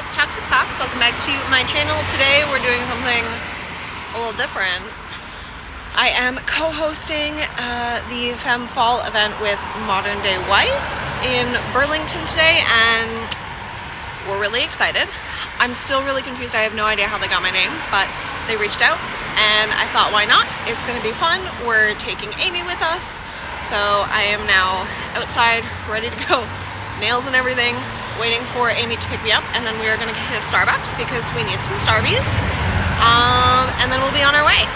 it's Toxic Fox. Welcome back to my channel. Today we're doing something a little different. I am co-hosting the Femme Fall event with Modern Day Wife in Burlington today, and we're really excited. I'm still really confused. I have no idea how they got my name, but they reached out and I thought, why not? It's gonna be fun. We're taking Amy with us, so I am now outside ready to go, nails and everything, waiting for Amy to pick me up, and then we are gonna hit a Starbucks because we need some Starbies, and then we'll be on our way.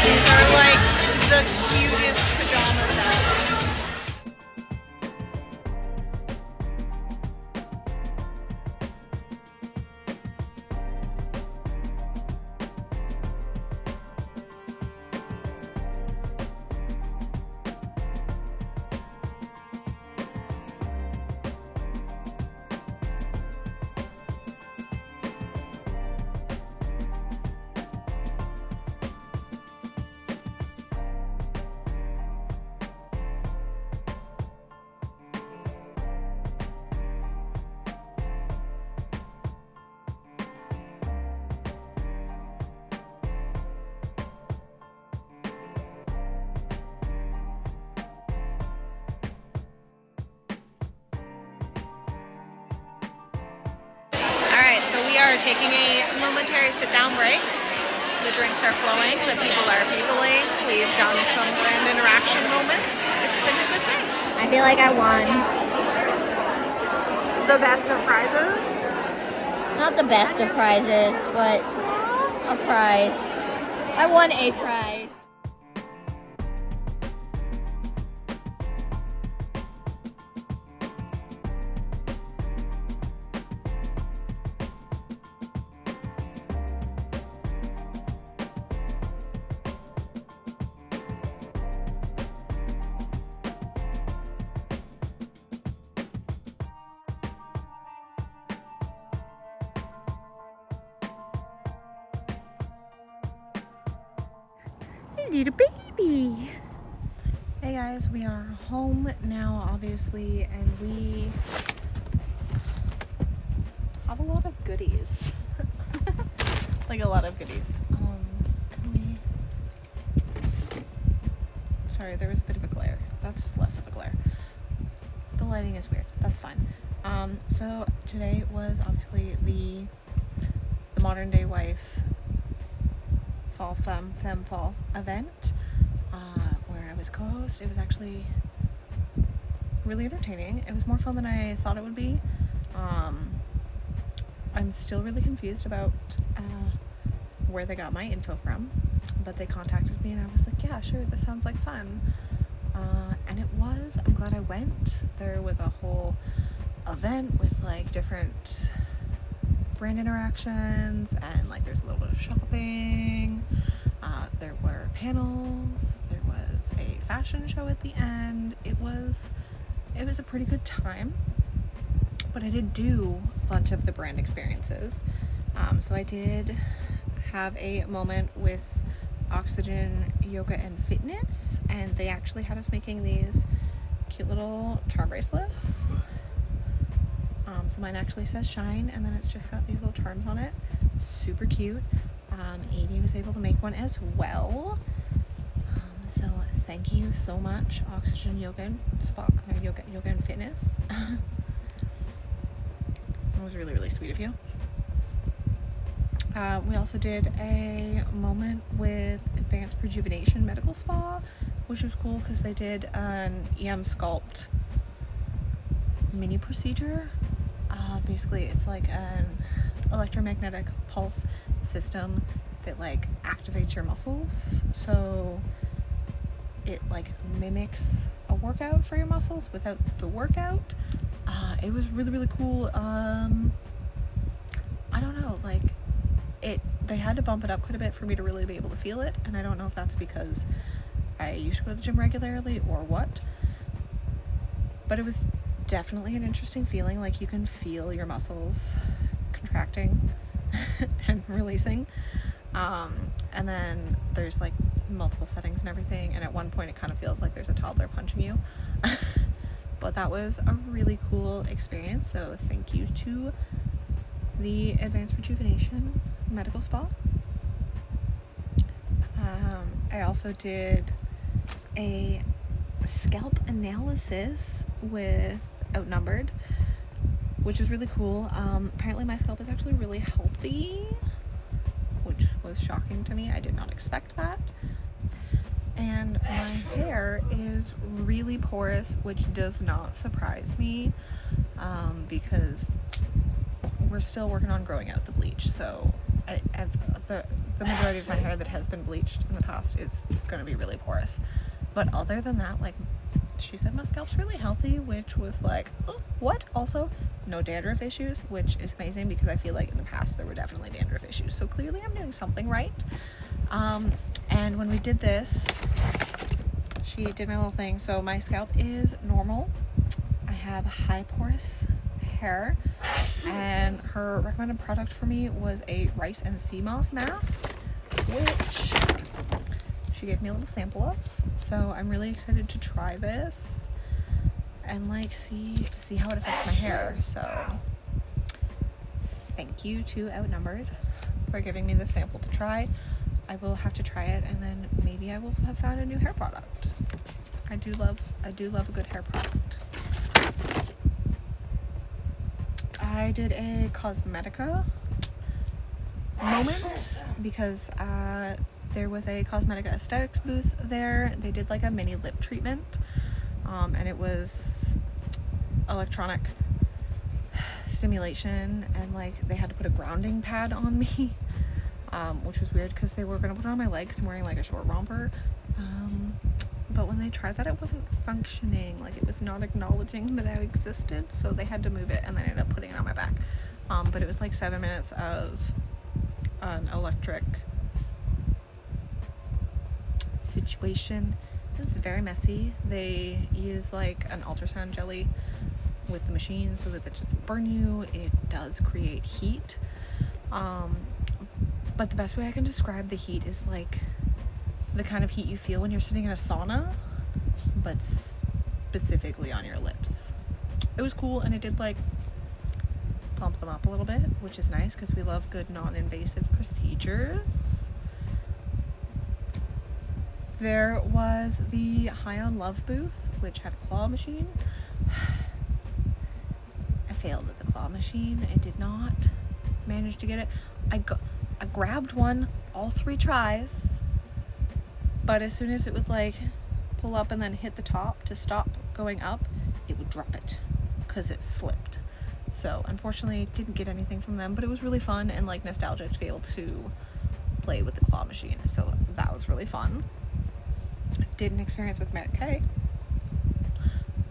These are like the cutest pajamas ever. Alright, so we are taking a momentary sit-down break. The drinks are flowing, the people are peopling. We've done some brand interaction moments. It's been a good day. I feel like I won. The best of prizes. Not the best of prizes, but a prize. I won a prize. Little baby. Hey guys, we are home now, obviously, and we have a lot of goodies. Like a lot of goodies. Sorry, there was a bit of a glare. That's less of a glare. The lighting is weird. That's fine. So today was obviously the Modern Day Wife Fall Femme Fall event, where I was co-host. It was actually really entertaining. It was more fun than I thought it would be. I'm still really confused about where they got my info from, but they contacted me and I was like, yeah, sure, this sounds like fun. And it was. I'm glad I went. There was a whole event with like different brand interactions, and like there's a little bit of shopping. There were panels. There was a fashion show at the end. It was a pretty good time, but I did do a bunch of the brand experiences. So I did have a moment with Oxygen Yoga and Fitness, and they actually had us making these cute little charm bracelets. So mine actually says Shine, and then it's just got these little charms on it. Super cute. Amy was able to make one as well. So thank you so much, Oxygen Yoga and Yoga and Fitness. That was really, really sweet of you. We also did a moment with Advanced Rejuvenation Medical Spa, which was cool because they did an EM Sculpt mini procedure. Basically, it's like an electromagnetic pulse system that like activates your muscles, so it like mimics a workout for your muscles without the workout. It was really, really cool. I don't know, like they had to bump it up quite a bit for me to really be able to feel it, and I don't know if that's because I used to go to the gym regularly or what. But it was definitely an interesting feeling. Like, you can feel your muscles contracting and releasing. And then there's like multiple settings and everything, and at one point it kind of feels like there's a toddler punching you. But that was a really cool experience, so thank you to the Advanced Rejuvenation Medical Spa. I also did a scalp analysis with Outnumbered, which was really cool. Apparently my scalp is actually really healthy, which was shocking to me. I did not expect that. And my hair is really porous, which does not surprise me, because we're still working on growing out the bleach. So the majority of my hair that has been bleached in the past is going to be really porous. But other than that, like, she said my scalp's really healthy, which was like, oh, what? Also, no dandruff issues, which is amazing because I feel like in the past there were definitely dandruff issues. So clearly I'm doing something right. And when we did this, she did my little thing. So my scalp is normal. I have high porous hair, and her recommended product for me was a rice and sea moss mask, which she gave me a little sample of. So I'm really excited to try this and like see how it affects my hair. So thank you to Outnumbered for giving me the sample to try. I will have to try it, and then maybe I will have found a new hair product. I do love a good hair product. I did a Cosmetica moment because there was a Cosmetica Aesthetics booth there. They did like a mini lip treatment, and it was electronic stimulation, and like they had to put a grounding pad on me, which was weird because they were going to put it on my legs. I'm wearing like a short romper, but when they tried that, it wasn't functioning. Like, it was not acknowledging that I existed, so they had to move it, and then I ended up putting it on my back. But it was like 7 minutes of an electric situation. It was very messy. They use like an ultrasound jelly with the machine so that it doesn't burn you. It does create heat. But the best way I can describe the heat is like the kind of heat you feel when you're sitting in a sauna, but specifically on your lips. It was cool, and it did like plump them up a little bit, which is nice because we love good non-invasive procedures. There was the High on Love booth, which had a claw machine. I failed at the claw machine. I did not manage to get it. I grabbed one all 3 tries, but as soon as it would like pull up and then hit the top to stop going up, it would drop it because it slipped. So unfortunately didn't get anything from them, but it was really fun and like nostalgic to be able to play with the claw machine. So that was really fun. Did an experience with Mary Kay.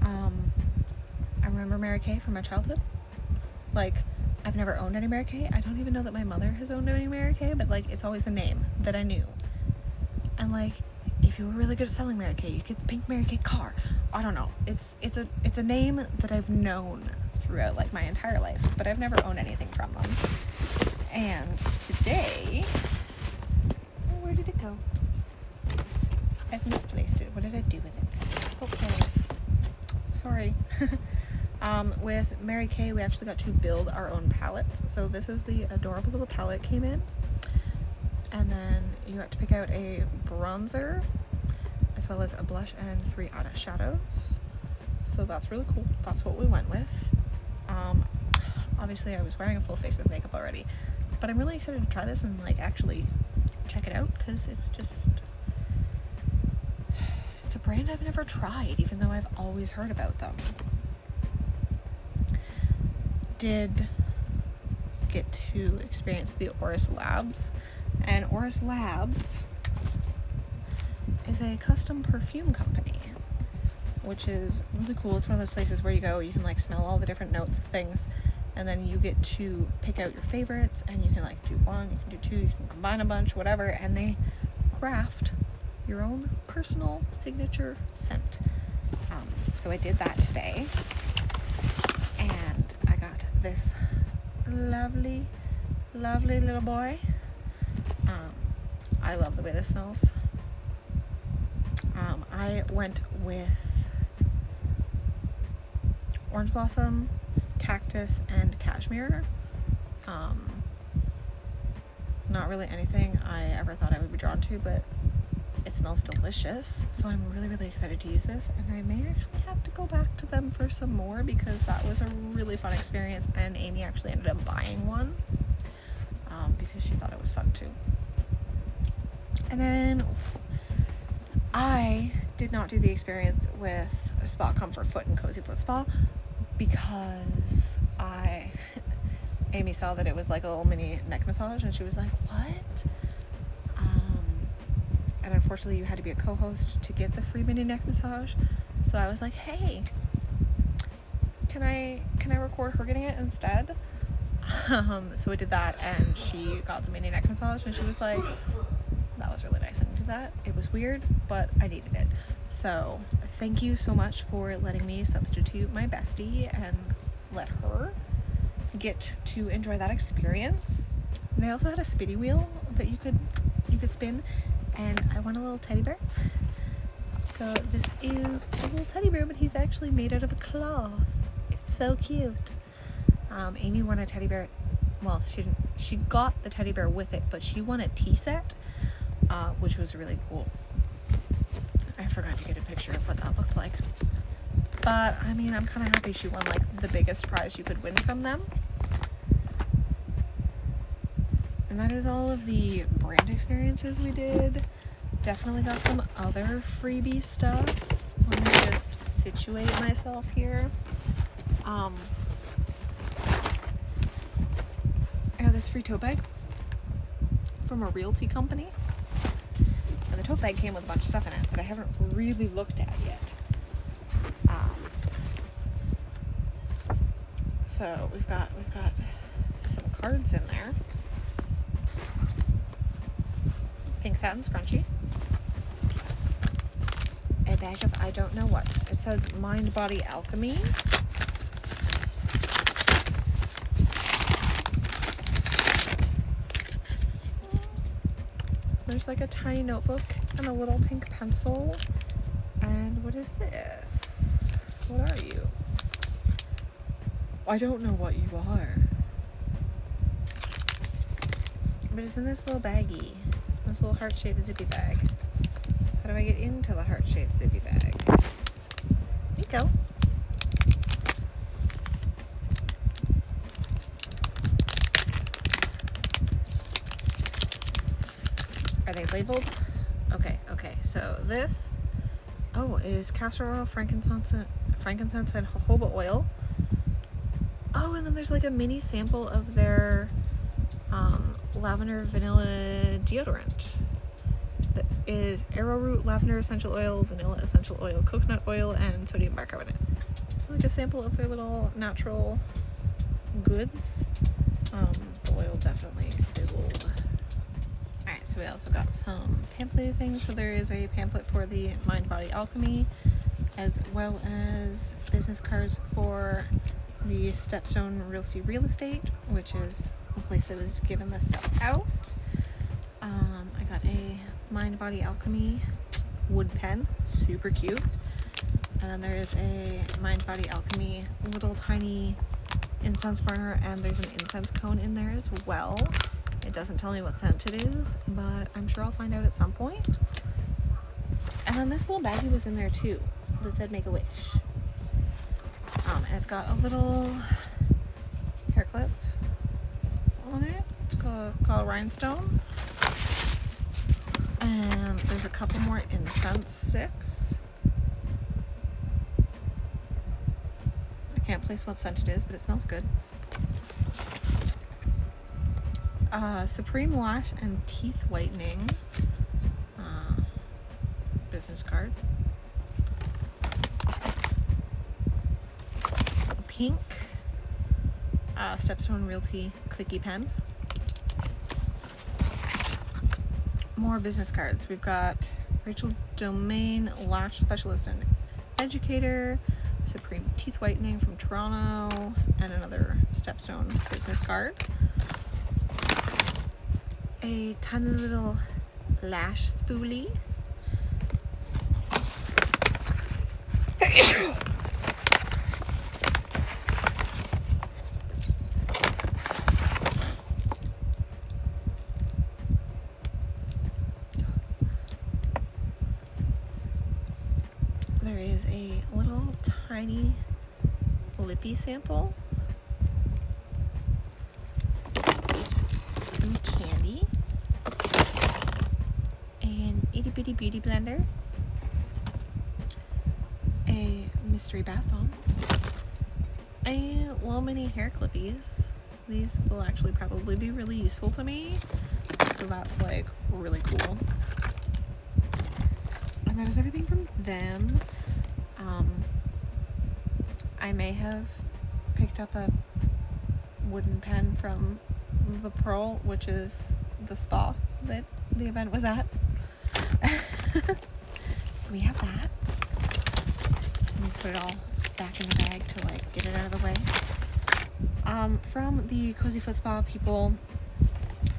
I remember Mary Kay from my childhood. Like, I've never owned any Mary Kay. I don't even know that my mother has owned any Mary Kay, but like it's always a name that I knew. And like, if you were really good at selling Mary Kay, you get the pink Mary Kay car. I don't know. It's a name that I've known throughout like my entire life, but I've never owned anything from them. And today, where did it go? I've misplaced it. What did I do with it? Oh, there it is. Sorry. With Mary Kay, we actually got to build our own palettes. So this is the adorable little palette came in. And then you got to pick out a bronzer, as well as a blush and 3 eyeshadows. So that's really cool. That's what we went with. Obviously I was wearing a full face of makeup already, but I'm really excited to try this and like actually check it out, because it's a brand I've never tried, even though I've always heard about them. Did get to experience the Oris Labs, and Oris Labs is a custom perfume company, which is really cool. It's one of those places where you go, you can like smell all the different notes of things, and then you get to pick out your favorites, and you can like do 1, you can do 2, you can combine a bunch, whatever, and they craft your own personal signature scent. So I did that today, and I got this lovely little boy. I love the way this smells. I went with orange blossom, cactus, and cashmere. Not really anything I ever thought I would be drawn to, but it smells delicious, so I'm really excited to use this, and I may actually have to go back to them for some more because that was a really fun experience, and Amy actually ended up buying one because she thought it was fun too. And then I did not do the experience with Spa Comfort Foot and Cozy Foot Spa because Amy saw that it was like a little mini neck massage, and she was like, what? And unfortunately you had to be a co-host to get the free mini neck massage, so I was like, hey, can I record her getting it instead? So we did that, and she got the mini neck massage, and she was like, that was really nice. I didn't do that. It was weird, but I needed it. So thank you so much for letting me substitute my bestie and let her get to enjoy that experience. And they also had a spinny wheel that you could spin, and I won a little teddy bear. So this is a little teddy bear, but he's actually made out of a cloth. It's so cute. Amy won a teddy bear. Well, she got the teddy bear with it, but she won a tea set, which was really cool. I forgot to get a picture of what that looked like. But, I mean, I'm kind of happy she won, like, the biggest prize you could win from them. And that is all of the brand experiences we did. Definitely got some other freebie stuff. Let me just situate myself here. I got this free tote bag from a realty company. And the tote bag came with a bunch of stuff in it that I haven't really looked at yet. So we've got some cards in there. Pink satin scrunchie. A bag of I don't know what. It says Mind Body Alchemy. There's like a tiny notebook and a little pink pencil. And what is this? What are you? I don't know what you are. But it's in this little baggie. This little heart-shaped zippy bag. How do I get into the heart-shaped zippy bag? There you go. Are they labeled? Okay. So this, is castor oil, frankincense, and jojoba oil. Oh, and then there's like a mini sample of their lavender vanilla deodorant. That is arrowroot, lavender essential oil, vanilla essential oil, coconut oil, and sodium bicarbonate. So like a sample of their little natural goods. The oil definitely spizzled. Alright, so we also got some pamphlet things. So there is a pamphlet for the Mind Body Alchemy, as well as business cards for the Stepstone Realty Real Estate, which is the place that was giving this stuff out. I got a Mind Body Alchemy wood pen, super cute. And then there is a Mind Body Alchemy little tiny incense burner, and there's an incense cone in there as well. It doesn't tell me what scent it is, but I'm sure I'll find out at some point. And then this little baggie was in there too that said Make a Wish. And it's got a little hair clip on it. It's called Rhinestone. And there's a couple more incense sticks. I can't place what scent it is, but it smells good. Supreme Lash and Teeth Whitening business card. A pink Stepstone Realty clicky pen. More business cards. We've got Rachel Domain Lash Specialist and Educator, Supreme Teeth Whitening from Toronto, and another Stepstone business card. A tiny little lash spoolie. There is a little tiny lippy sample, some candy, an itty bitty beauty blender, a mystery bath bomb, a little mini hair clippies. These will actually probably be really useful to me, so that's like really cool. And that is everything from them. I may have picked up a wooden pen from the Pearl, which is the spa that the event was at. So we have that. And put it all back in the bag to like get it out of the way. From the Cozy Foot Spa people,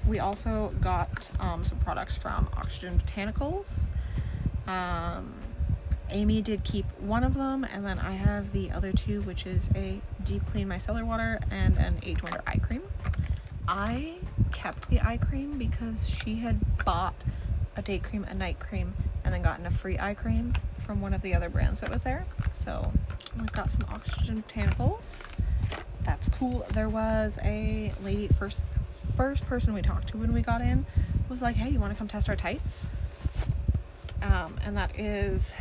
we also got some products from Oxygen Botanicals. Amy did keep one of them, and then I have the other two, which is a Deep Clean Micellar Water and an Age Wonder Eye Cream. I kept the eye cream because she had bought a day cream, a night cream, and then gotten a free eye cream from one of the other brands that was there. So we've got some Oxygen Botanicals. That's cool. There was a lady, first person we talked to when we got in, was like, hey, you want to come test our tights? And that is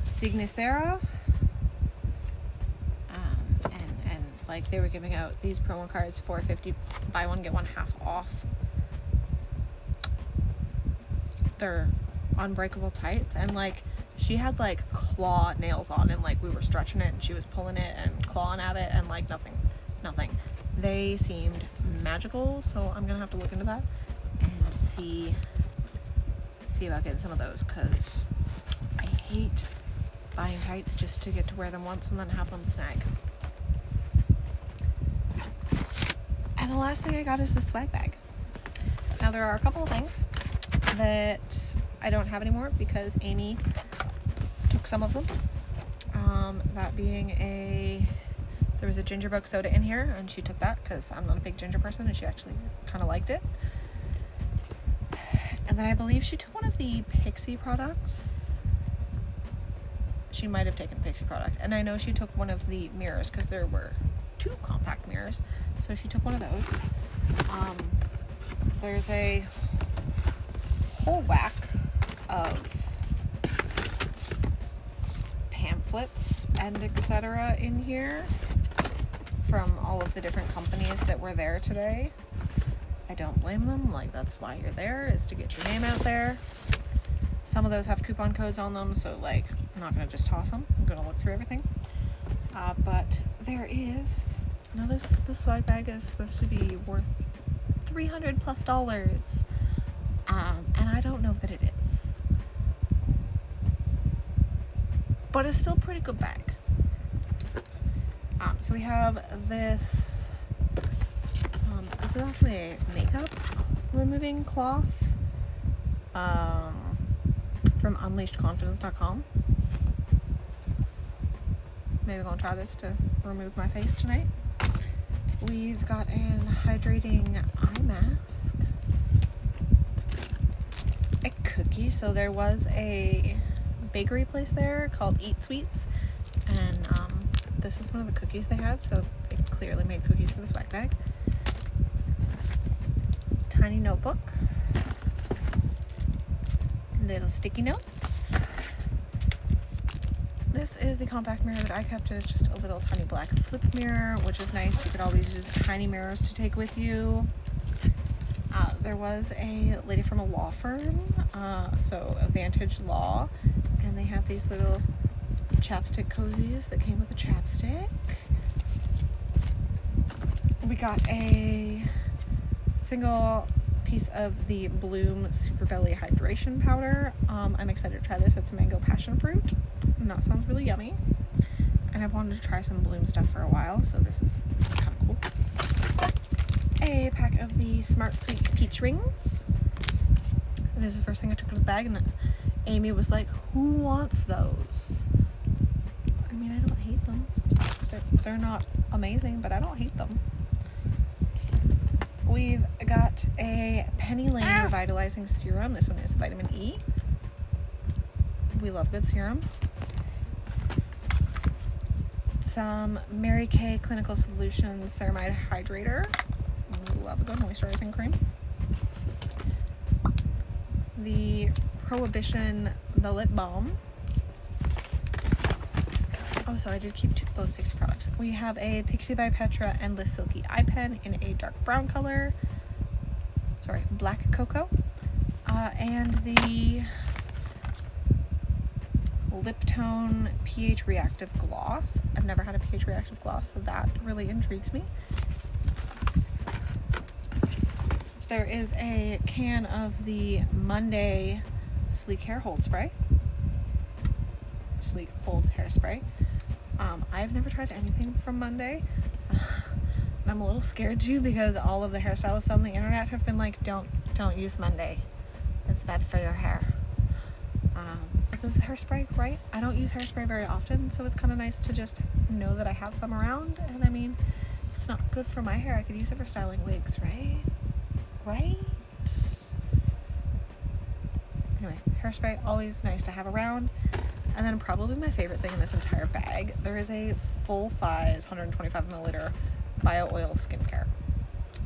Signicera. And like they were giving out these promo cards for $50, buy one get one half off. They're unbreakable tights, and like she had like claw nails on, and like we were stretching it and she was pulling it and clawing at it, and like nothing. They seemed magical, so I'm gonna have to look into that and see about getting some of those, because I hate buying tights just to get to wear them once and then have them snag. And the last thing I got is the swag bag. Now there are a couple of things that I don't have anymore because Amy took some of them. That being there was a ginger book soda in here, and she took that because I'm not a big ginger person, and she actually kind of liked it. And then I believe she took one of the Pixi products. She might have taken a Pixi product. And I know she took one of the mirrors because there were 2 compact mirrors. So she took one of those. There's a whole whack of pamphlets and etc. in here from all of the different companies that were there today. I don't blame them. Like, that's why you're there, is to get your name out there. Some of those have coupon codes on them, so like I'm not gonna just toss them. I'm gonna look through everything. But there is now this swag bag is supposed to be worth $300+, and I don't know that it is, but it's still a pretty good bag. So we have this. This is actually a makeup removing cloth from unleashedconfidence.com. Maybe I'm gonna try this to remove my face tonight. We've got an hydrating eye mask, a cookie. So there was a bakery place there called Eat Sweets, and this is one of the cookies they had, so they clearly made cookies for the swag bag. Tiny notebook, little sticky notes. This is the compact mirror that I kept. It is just a little tiny black flip mirror, which is nice. You could always use tiny mirrors to take with you. There was a lady from a law firm, so Vantage Law, and they have these little chapstick cozies that came with a chapstick. We got a single piece of the Bloom Super Belly Hydration Powder. I'm excited to try this. It's mango passion fruit, and that sounds really yummy. And I've wanted to try some Bloom stuff for a while, so this is kind of cool. A pack of the Smart Sweets peach rings. And this is the first thing I took out of the bag, and Amy was like, "Who wants those?" I mean, I don't hate them. They're not amazing, but I don't hate them. We've got a Penny Lane Revitalizing Serum. This one is vitamin E. We love good serum. Some Mary Kay Clinical Solutions Ceramide Hydrator. We love a good moisturizing cream. The Prohibition The Lip Balm. Oh, so I did keep both Pixi products. We have a Pixi by Petra Endless Silky Eye Pen in a dark brown color. Sorry, black cocoa. And the Lip Tone pH Reactive Gloss. I've never had a pH Reactive Gloss, so that really intrigues me. There is a can of the Monday Sleek Hair Hold Spray. Sleek Hold Hairspray. I've never tried anything from Monday. And I'm a little scared too, because all of the hairstylists on the internet have been like, don't use Monday. It's bad for your hair. This is hairspray, right? I don't use hairspray very often, so it's kind of nice to just know that I have some around. And I mean, if it's not good for my hair, I could use it for styling wigs, right? Right? Anyway, hairspray, always nice to have around. And then probably my favorite thing in this entire bag, there is a full-size 125 milliliter bio oil skincare.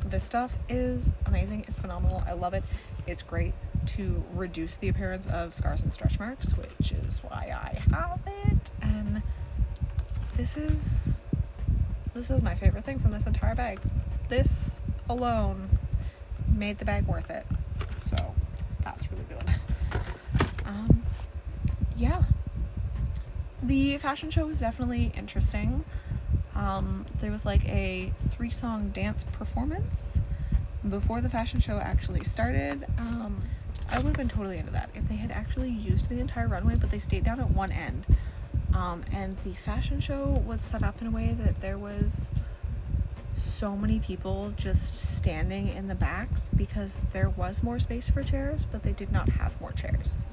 This stuff is amazing. It's phenomenal. I love it. It's great to reduce the appearance of scars and stretch marks, which is why I have it. And this is my favorite thing from this entire bag. This alone made the bag worth it. So that's really good. Yeah. The fashion show was definitely interesting. There was like a 3-song dance performance before the fashion show actually started. I would have been totally into that if they had actually used the entire runway, but they stayed down at one end. And the fashion show was set up in a way that there was so many people just standing in the backs because there was more space for chairs, but they did not have more chairs.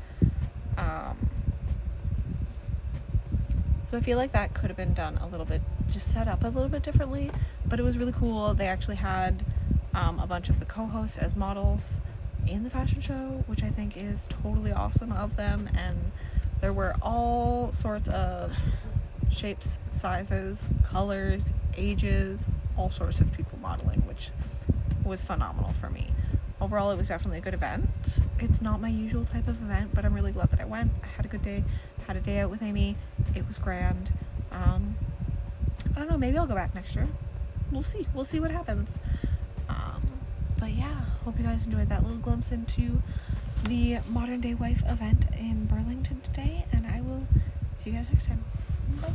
So I feel like that could have been done a little bit, just set up a little bit differently, but it was really cool. They actually had a bunch of the co-hosts as models in the fashion show, which I think is totally awesome of them. And there were all sorts of shapes, sizes, colors, ages, all sorts of people modeling, which was phenomenal for me. Overall, it was definitely a good event. It's not my usual type of event, but I'm really glad that I went. I had a good day. Had a day out with Amy. It was grand. I don't know, maybe I'll go back next year. We'll see what happens. But yeah, hope you guys enjoyed that little glimpse into the Modern Day Wife event in Burlington today, and I will see you guys next time. Bye.